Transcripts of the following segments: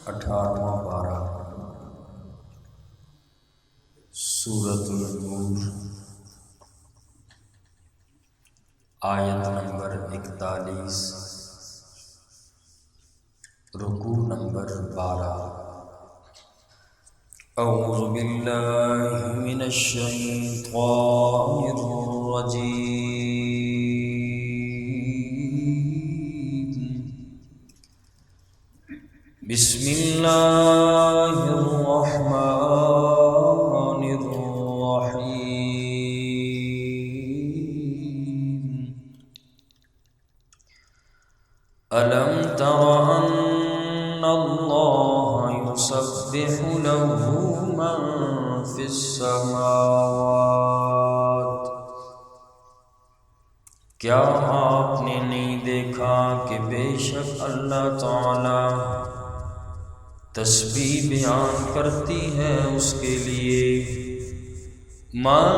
18واں پارہ سورۃ النور، آیت نمبر 41، رکوع نمبر 12۔ اعوذ باللہ من الشیطان الرجیم، بسم اللہ الرحمن الرحیم۔ ألم تر أن الله يسبح له من في السماوات؟ کیا آپ نے نہیں دیکھا کہ بے شک اللہ تعالی تسبیح بیان کرتی ہے اس کے لیے من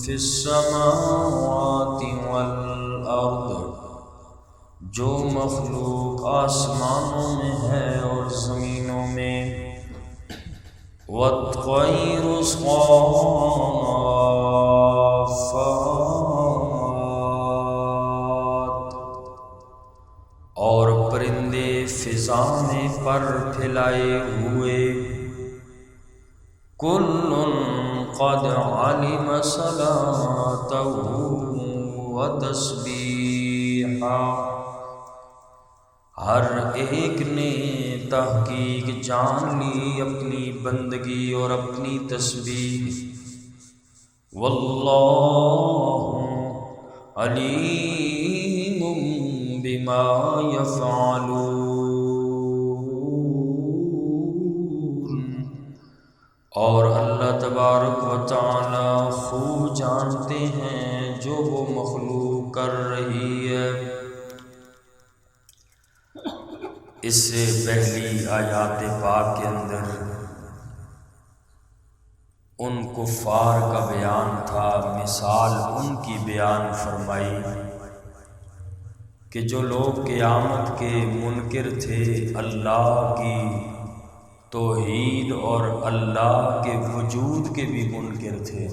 فی السماوات والارض، جو مخلوق آسمانوں میں ہے اور زمینوں میں، والطیر صافات، اور پرندے فضا میں پر پھیلائے ہوئے، کل قد علم صلاته وتسبیحہ، ہر ایک نے تحقیق جان لی اپنی بندگی اور اپنی تسبیح۔ واللہ علیم بما یفعلون، اور اللہ تبارک و تعالی خوب جانتے ہیں جو وہ مخلوق کر رہی ہے۔ اس سے پہلی آیات پاک کے اندر ان کفار کا بیان تھا، مثال ان کی بیان فرمائی کہ جو لوگ قیامت کے منکر تھے، اللہ کی توحید اور اللہ کے وجود کے بھی منکر تھے،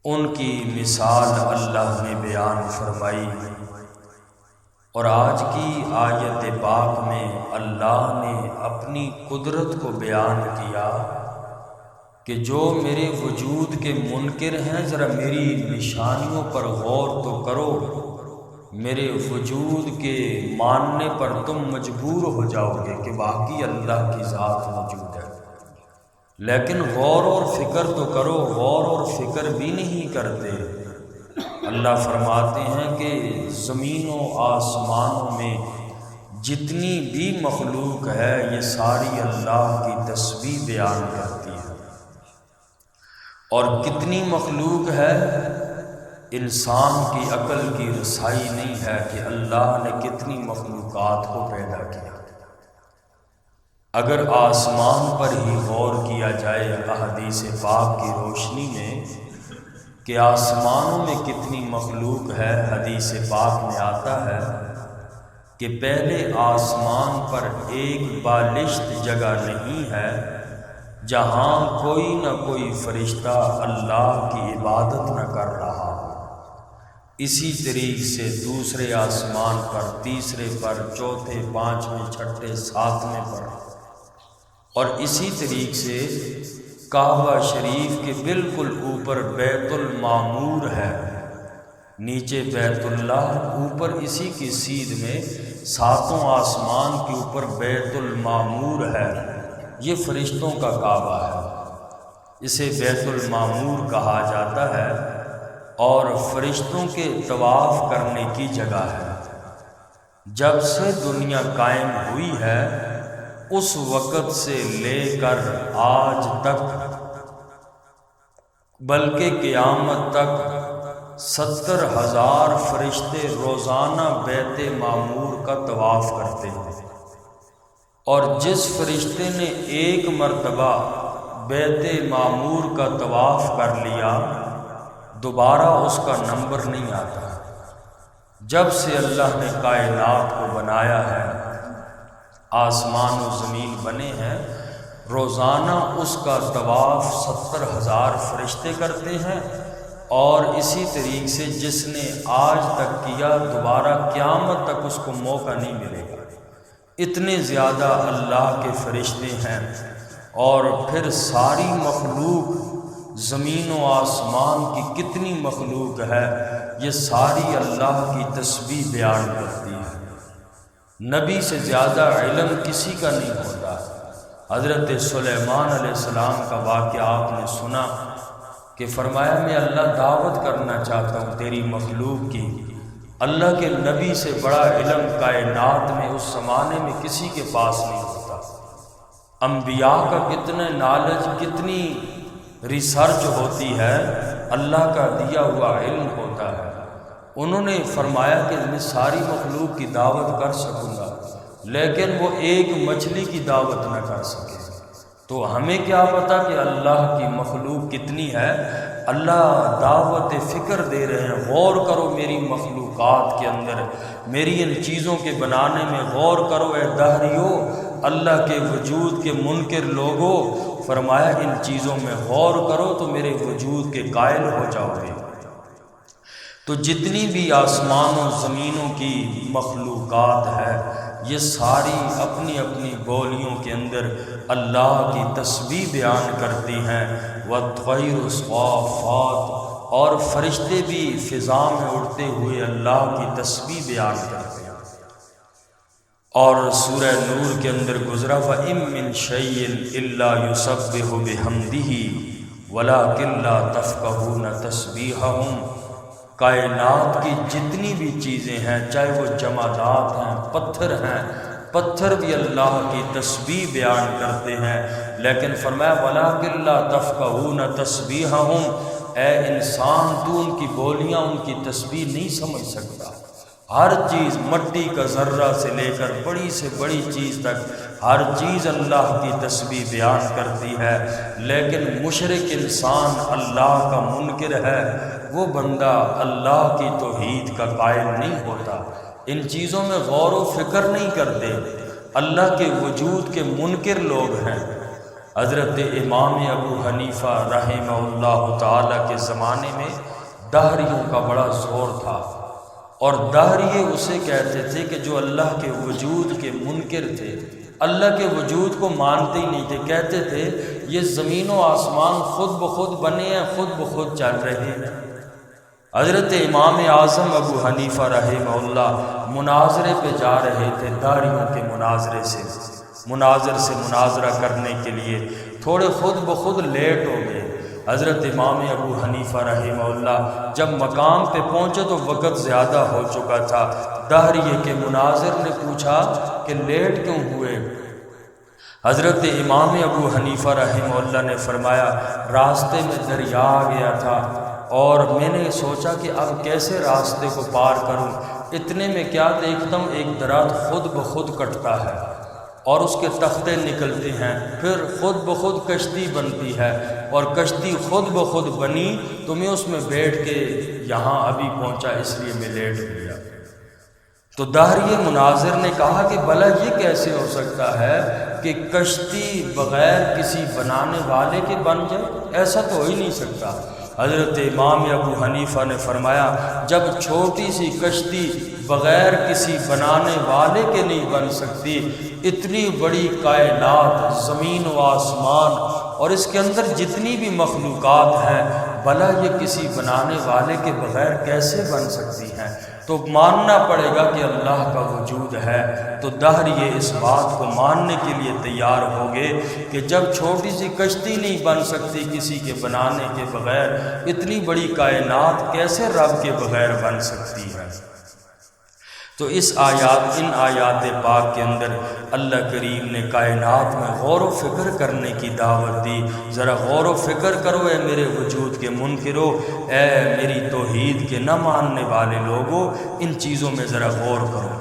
ان کی مثال اللہ نے بیان فرمائی۔ اور آج کی آیت پاک میں اللہ نے اپنی قدرت کو بیان کیا کہ جو میرے وجود کے منکر ہیں، ذرا میری نشانیوں پر غور تو کرو، میرے وجود کے ماننے پر تم مجبور ہو جاؤ گے کہ واقعی اللہ کی ذات موجود ہے، لیکن غور اور فکر تو کرو، غور اور فکر بھی نہیں کرتے۔ اللہ فرماتے ہیں کہ زمین و آسمانوں میں جتنی بھی مخلوق ہے یہ ساری اللہ کی تسبیح بیان کرتی ہے، اور کتنی مخلوق ہے انسان کی عقل کی رسائی نہیں ہے کہ اللہ نے کتنی مخلوقات کو پیدا کیا۔ اگر آسمان پر ہی غور کیا جائے احادیث پاک کی روشنی میں کہ آسمانوں میں کتنی مخلوق ہے، حدیث پاک میں آتا ہے کہ پہلے آسمان پر ایک بالشت جگہ نہیں ہے جہاں کوئی نہ کوئی فرشتہ اللہ کی عبادت نہ کر رہا ہو۔ اسی طریقے سے دوسرے آسمان پر، تیسرے پر، چوتھے، پانچویں، چھٹے، ساتویں پر، اور اسی طریقے سے کعبہ شریف کے بالکل اوپر بیت المعمور ہے، نیچے بیت اللہ، اوپر اسی کی سیدھ میں ساتوں آسمان کے اوپر بیت المعمور ہے، یہ فرشتوں کا کعبہ ہے، اسے بیت المعمور کہا جاتا ہے، اور فرشتوں کے طواف کرنے کی جگہ ہے۔ جب سے دنیا قائم ہوئی ہے اس وقت سے لے کر آج تک، بلکہ قیامت تک 70,000 فرشتے روزانہ بیت معمور کا طواف کرتے ہیں، اور جس فرشتے نے ایک مرتبہ بیت معمور کا طواف کر لیا دوبارہ اس کا نمبر نہیں آتا۔ جب سے اللہ نے کائنات کو بنایا ہے آسمان و زمین بنے ہیں، روزانہ اس کا طواف 70,000 فرشتے کرتے ہیں، اور اسی طریقے سے جس نے آج تک کیا دوبارہ قیامت تک اس کو موقع نہیں ملے گا۔ اتنے زیادہ اللہ کے فرشتے ہیں، اور پھر ساری مخلوق، زمین و آسمان کی کتنی مخلوق ہے، یہ ساری اللہ کی تسبیح بیان کرتی ہے۔ نبی سے زیادہ علم کسی کا نہیں ہوتا۔ حضرت سلیمان علیہ السلام کا واقعہ آپ نے سنا کہ فرمایا میں اللہ دعوت کرنا چاہتا ہوں تیری مخلوق کی۔ اللہ کے نبی سے بڑا علم کائنات میں اس زمانے میں کسی کے پاس نہیں ہوتا۔ انبیاء کا کتنا نالج، کتنی ریسرچ ہوتی ہے، اللہ کا دیا ہوا علم ہوتا ہے۔ انہوں نے فرمایا کہ میں ساری مخلوق کی دعوت کر سکوں گا، لیکن وہ ایک مچھلی کی دعوت نہ کر سکے۔ تو ہمیں کیا پتہ کہ اللہ کی مخلوق کتنی ہے؟ اللہ دعوت فکر دے رہے ہیں، غور کرو میری مخلوقات کے اندر، میری ان چیزوں کے بنانے میں غور کرو اے دہریو، اللہ کے وجود کے منکر لوگو، فرمایا ان چیزوں میں غور کرو تو میرے وجود کے قائل ہو جاؤ گے۔ تو جتنی بھی آسمان و زمینوں کی مخلوقات ہے، یہ ساری اپنی اپنی بولیوں کے اندر اللہ کی تسبیح بیان کرتی ہیں۔ وَالطَّيْرُ صَافَّاتٍ، اور فرشتے بھی فضا میں اڑتے ہوئے اللہ کی تسبیح بیان کرتے ہیں۔ اور سورہ نور کے اندر گزرا وَإِن مِّن شَيْءٍ إِلَّا يُسَبِّحُ بِحَمْدِهِ وَلَٰكِن لَّا تَفْقَهُونَ تَسْبِيحَهُمْ، کائنات کی جتنی بھی چیزیں ہیں، چاہے وہ جمادات ہیں، پتھر ہیں، پتھر بھی اللہ کی تسبیح بیان کرتے ہیں، لیکن فرمایا وَلَٰكِن لَّا تَفْقَهُونَ تَسْبِيحَهُمْ، اے انسان تو ان کی بولیاں، ان کی تسبیح نہیں سمجھ سکتا۔ ہر چیز، مٹی کا ذرہ سے لے کر بڑی سے بڑی چیز تک، ہر چیز اللہ کی تسبیح بیان کرتی ہے، لیکن مشرک انسان اللہ کا منکر ہے، وہ بندہ اللہ کی توحید کا قائل نہیں ہوتا، ان چیزوں میں غور و فکر نہیں کرتے، اللہ کے وجود کے منکر لوگ ہیں۔ حضرت امام ابو حنیفہ رحمہ اللہ تعالی کے زمانے میں دہریوں کا بڑا زور تھا، اور دہریے اسے کہتے تھے کہ جو اللہ کے وجود کے منکر تھے، اللہ کے وجود کو مانتے ہی نہیں تھے، کہتے تھے یہ زمین و آسمان خود بخود بنے ہیں، خود بخود چل رہے ہیں۔ حضرت امام اعظم ابو حنیفہ رحمہ اللہ مناظرے پہ جا رہے تھے، دہریوں کے مناظر سے مناظرہ کرنے کے لیے، تھوڑے خود بخود لیٹ ہو گئے۔ حضرت امام ابو حنیفہ رحمہ اللہ جب مقام پہ پہنچے تو وقت زیادہ ہو چکا تھا۔ دہریے کے مناظر نے پوچھا کہ لیٹ کیوں ہوئے؟ حضرت امام ابو حنیفہ رحمہ اللہ نے فرمایا راستے میں دریا آ گیا تھا، اور میں نے سوچا کہ اب کیسے راستے کو پار کروں، اتنے میں کیا دیکھتا ہوں ایک درخت خود بخود کٹتا ہے اور اس کے تختے نکلتے ہیں، پھر خود بخود کشتی بنتی ہے، اور کشتی خود بخود بنی تو میں اس میں بیٹھ کے یہاں ابھی پہنچا، اس لیے میں لیٹ ہو گیا۔ تو دہریے مناظر نے کہا کہ بھلا یہ کیسے ہو سکتا ہے کہ کشتی بغیر کسی بنانے والے کے بن جائے؟ ایسا تو ہو ہی نہیں سکتا۔ حضرت امام ابو حنیفہ نے فرمایا جب چھوٹی سی کشتی بغیر کسی بنانے والے کے نہیں بن سکتی، اتنی بڑی کائنات، زمین و آسمان اور اس کے اندر جتنی بھی مخلوقات ہیں، بھلا یہ کسی بنانے والے کے بغیر کیسے بن سکتی ہیں؟ تو ماننا پڑے گا کہ اللہ کا وجود ہے۔ تو دہریے اس بات کو ماننے کے لیے تیار ہو گئے کہ جب چھوٹی سی کشتی نہیں بن سکتی کسی کے بنانے کے بغیر، اتنی بڑی کائنات کیسے رب کے بغیر بن سکتی ہے؟ تو ان آیات پاک کے اندر اللہ کریم نے کائنات میں غور و فکر کرنے کی دعوت دی۔ ذرا غور و فکر کرو اے میرے وجود کے منکرو، اے میری توحید کے نہ ماننے والے لوگوں، ان چیزوں میں ذرا غور کرو۔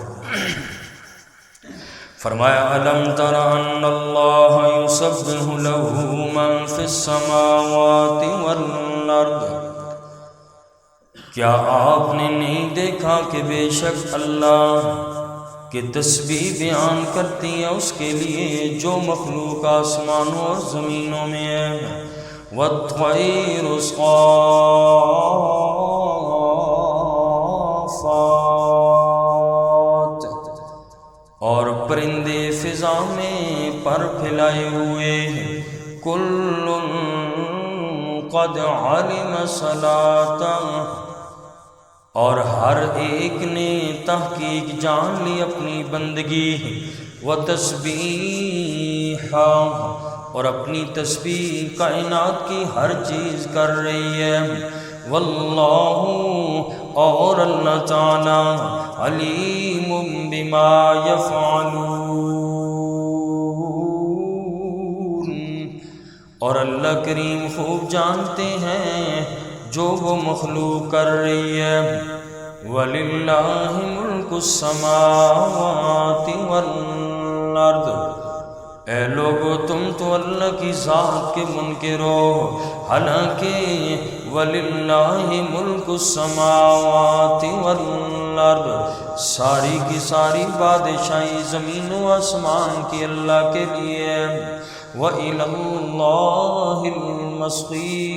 فرمایا الم تر ان اللہ یسبح لہ من فی السماوات والارض، کیا آپ نے نہیں دیکھا کہ بے شک اللہ کہ تسبیح بیان کرتی ہے اس کے لیے جو مخلوق آسمانوں اور زمینوں میں ہے. وَالطَّيْرُ صَافَّاتٍ، اور پرندے فضا میں پر پھیلائے ہوئے. کُلٌّ قَدْ عَلِمَ صَلَاتَهُ، اور ہر ایک نے تحقیق جان لی اپنی بندگی. وَتَسْبِيحَهُ، اور اپنی تسبیح کائنات کی ہر چیز کر رہی ہے. واللہ، اور اللہ تعالی علیم بما یفعلون، اور اللہ کریم خوب جانتے ہیں جو وہ مخلوق کر رہی ہے. وَلِلَّهِ مُلْكُ السَّمَاوَاتِ وَالْأَرْضِ، اے لوگو تم تو اللہ کی ذات کے منکر ہو، حالانکہ وَلِلَّهِ مُلْكُ السَّمَاوَاتِ وَالْأَرْضِ، ساری کی ساری بادشاہی زمین و آسمان کی اللہ کے لیے ہے. وَإِلَى اللَّهِ الْمَصِيرُ،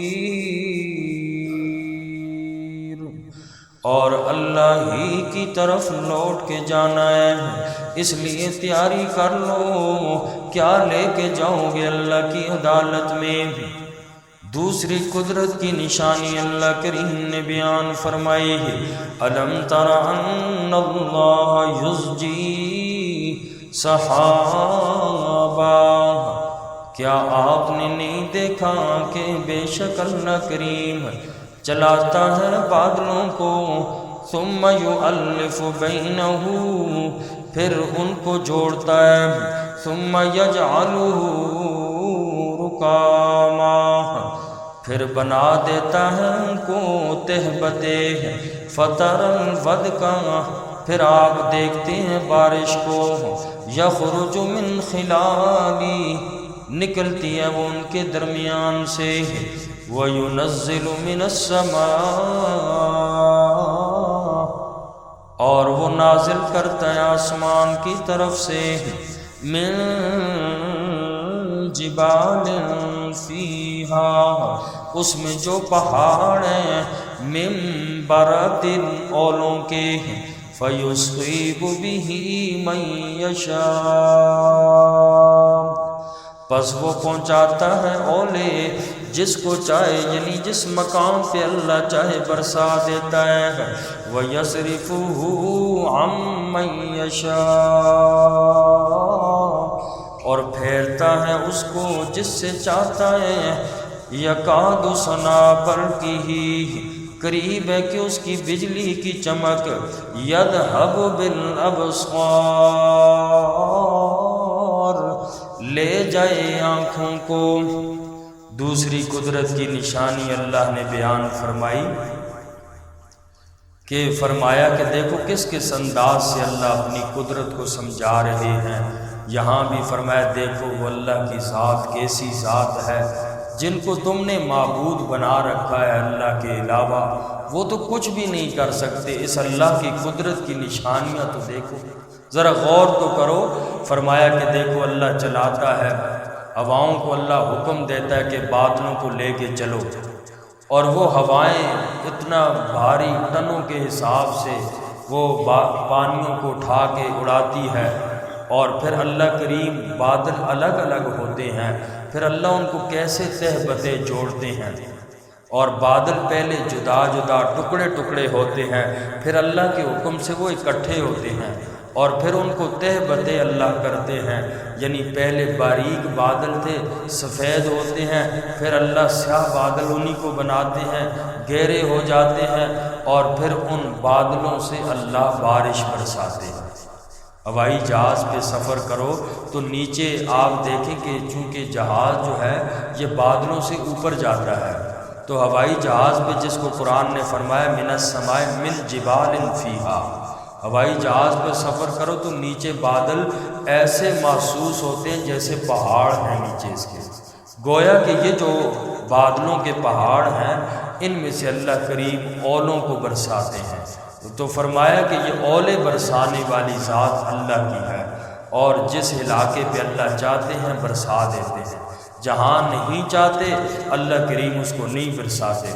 اور اللہ ہی کی طرف لوٹ کے جانا ہے. اس لیے تیاری کر لو، کیا لے کے جاؤ گے اللہ کی عدالت میں. دوسری قدرت کی نشانی اللہ کریم نے بیان فرمائی ہے. الم تر ان اللہ یزجی سحابا، کیا آپ نے نہیں دیکھا کہ بے شک اللہ کریم چلاتا ہے بادلوں کو. ثم یؤلف بینہ، پھر ان کو جوڑتا ہے. ثم یجعلہ رکاما، پھر بنا دیتا ہے ان کو تہ بتہ. فَتَرَى الْوَدْقَ، پھر آپ دیکھتے ہیں بارش کو. یخرج من خلالی، نکلتی ہے وہ ان کے درمیان سے. وَيُنَزِّلُ مِنَ السَّمَاءِ، اور وہ نازل کرتا ہے آسمان کی طرف سے. من جبال فیہا، اس میں جو پہاڑ ہیں. من برد، اولوں کے. فیصیب بہ من یشاء، پس وہ پہنچاتا ہے اولے جس کو چاہے، یعنی جس مقام پہ اللہ چاہے برسا دیتا ہے. وَيَصْرِفُهُ عَمَّن يَشَاءُ، اور پھیرتا ہے اس کو جس سے چاہتا ہے. یکاد سنا برقہ، قریب ہے کہ اس کی بجلی کی چمک. یذہب بالابصار، لے جائے آنکھوں کو. دوسری قدرت کی نشانی اللہ نے بیان فرمائی کہ فرمایا کہ دیکھو کس کس انداز سے اللہ اپنی قدرت کو سمجھا رہے ہیں. یہاں بھی فرمایا دیکھو وہ اللہ کی ذات کیسی ذات ہے. جن کو تم نے معبود بنا رکھا ہے اللہ کے علاوہ، وہ تو کچھ بھی نہیں کر سکتے. اس اللہ کی قدرت کی نشانیاں تو دیکھو، ذرا غور تو کرو. فرمایا کہ دیکھو اللہ چلاتا ہے، ہواؤں کو اللہ حکم دیتا ہے کہ بادلوں کو لے کے چلو، اور وہ ہوائیں اتنا بھاری ٹنوں کے حساب سے وہ پانیوں کو اٹھا کے اڑاتی ہے. اور پھر اللہ کریم بادل الگ الگ ہوتے ہیں، پھر اللہ ان کو کیسے تہ بتہ جوڑتے ہیں. اور بادل پہلے جدا جدا ٹکڑے ٹکڑے ہوتے ہیں، پھر اللہ کے حکم سے وہ اکٹھے ہوتے ہیں، اور پھر ان کو تہ بتہ اللہ کرتے ہیں. یعنی پہلے باریک بادل تھے سفید ہوتے ہیں، پھر اللہ سیاہ بادل انہی کو بناتے ہیں، گہرے ہو جاتے ہیں، اور پھر ان بادلوں سے اللہ بارش برساتے ہیں. ہوائی جہاز پہ سفر کرو تو نیچے آپ دیکھیں کہ چونکہ جہاز جو ہے یہ بادلوں سے اوپر جاتا ہے، تو ہوائی جہاز پہ جس کو قرآن نے فرمایا من السماء من جبال فیہا، ہوائی جہاز پہ سفر کرو تو نیچے بادل ایسے محسوس ہوتے ہیں جیسے پہاڑ ہیں نیچے اس کے. گویا کہ یہ جو بادلوں کے پہاڑ ہیں ان میں سے اللہ کریم اولوں کو برساتے ہیں. تو فرمایا کہ یہ اولے برسانے والی ذات اللہ کی ہے، اور جس علاقے پہ اللہ چاہتے ہیں برسا دیتے ہیں، جہاں نہیں چاہتے اللہ کریم اس کو نہیں برساتے۔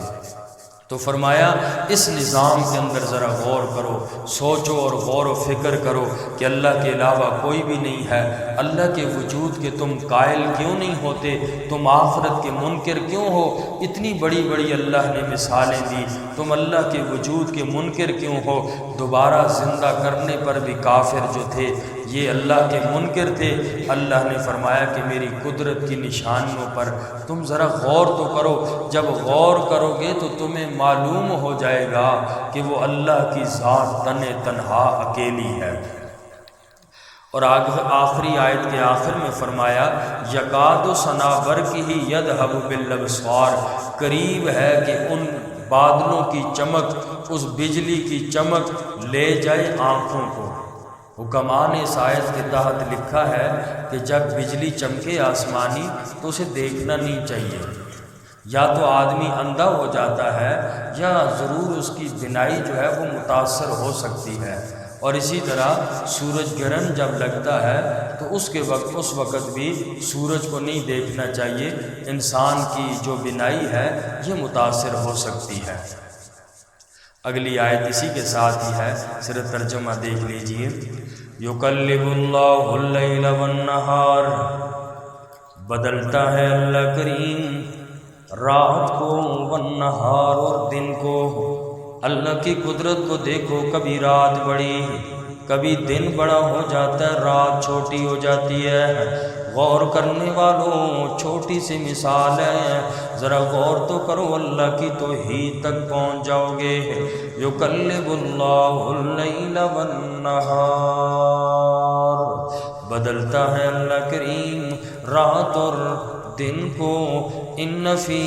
تو فرمایا اس نظام کے اندر ذرا غور کرو، سوچو اور غور و فکر کرو کہ اللہ کے علاوہ کوئی بھی نہیں ہے۔ اللہ کے وجود کے تم قائل کیوں نہیں ہوتے؟ تم آخرت کے منکر کیوں ہو؟ اتنی بڑی بڑی اللہ نے مثالیں دی، تم اللہ کے وجود کے منکر کیوں ہو؟ دوبارہ زندہ کرنے پر بھی کافر جو تھے یہ اللہ کے منکر تھے۔ اللہ نے فرمایا کہ میری قدرت کی نشانیوں پر تم ذرا غور تو کرو، جب غور کرو گے تو تمہیں معلوم ہو جائے گا کہ وہ اللہ کی ذات تنہا اکیلی ہے۔ اور آخری آیت کے آخر میں فرمایا یکاد ثنا برقہ یذھب بالابصار، قریب ہے کہ ان بادلوں کی چمک، اس بجلی کی چمک لے جائے آنکھوں کو۔ حکماء نے اس آیت کے تحت لکھا ہے کہ جب بجلی چمکے آسمانی تو اسے دیکھنا نہیں چاہیے، یا تو آدمی اندھا ہو جاتا ہے یا ضرور اس کی بینائی جو ہے وہ متاثر ہو سکتی ہے۔ اور اسی طرح سورج گرہن جب لگتا ہے تو اس وقت بھی سورج کو نہیں دیکھنا چاہیے، انسان کی جو بینائی ہے یہ متاثر ہو سکتی ہے۔ اگلی آیت اسی کے ساتھ ہی ہے، صرف ترجمہ دیکھ لیجئے۔ یقلب اللہ اللیل والنہار، بدلتا ہے اللہ کریم رات کو، والنہار اور دن کو۔ اللہ کی قدرت کو دیکھو، کبھی رات بڑی کبھی دن بڑا ہو جاتا ہے، رات چھوٹی ہو جاتی ہے۔ غور کرنے والوں چھوٹی سی مثال ہے، ذرا غور تو کرو، اللہ کی توحید تک پہنچ جاؤ گے۔ یقلب اللہ اللیل والنہار، بدلتا ہے اللہ کریم رات اور دن کو۔ ان فی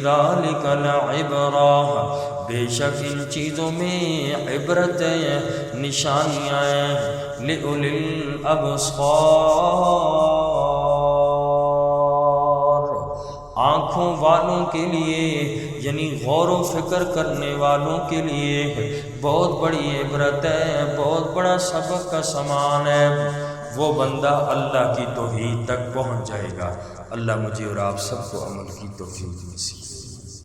ذالک لعبرہ، بے شک ان چیزوں میں عبرت ہے، نشانیاں ہیں، لأولی الابصار، آنکھوں والوں کے لیے، یعنی غور و فکر کرنے والوں کے لیے بہت بڑی عبرت ہے، بہت بڑا سبق کا سامان ہے۔ وہ بندہ اللہ کی توحید تک پہنچ جائے گا۔ اللہ مجھے اور آپ سب کو عمل کی توفیق نصیب۔